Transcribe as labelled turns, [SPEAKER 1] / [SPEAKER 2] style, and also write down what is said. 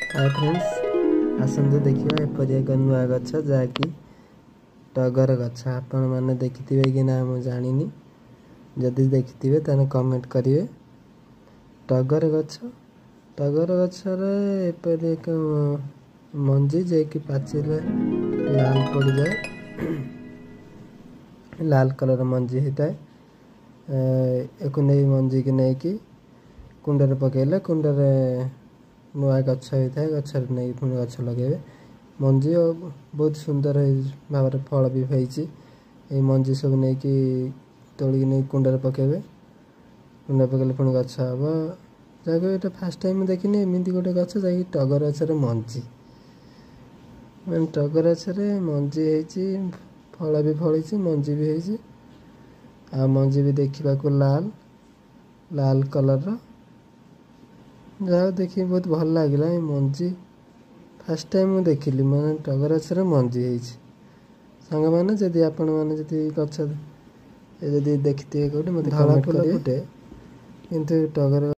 [SPEAKER 1] Hi friends, आसतु देखिए एपरी एक नुआ गछ जहाँकि टगर गछ। आपण मैंने देखिथिबे कि ना मु जानिनी, जदि देखिथिबे ताने कमेंट करिवे। टगर गछ रे एपरी एक मंजी जे कि पाचिले लाल पड़ जाए, लाल कलर मंजी होता है। एक मंजी की नहीं कि कुंडे पकेले कुंडे नुआ गछ होता है। गछ नहीं पुणी गछ लगे मंजी बहुत सुंदर भाव फल भी होती। ये मंजी सब नहीं कि तोलिक नहीं कुंडे पकेबे, कुंडे पकेले पुणी गछ हम जैसे फास्ट टाइम देखनी एमती गोटे गछ जैक टगर गचर मंजी मैं टगर गचर मंजी हो फल भी फली मंजी भी हो मंजी भी देखा लाल लाल कलर जहाँ देखिए बहुत भल लगे। मंजी फास्ट टाइम मुझे देखिली मैं टगर गचर मंजी सांग मैंने जदि आपण मैंने गछ देखते कौटे मतलब धला फुल फुटे किंतु टगर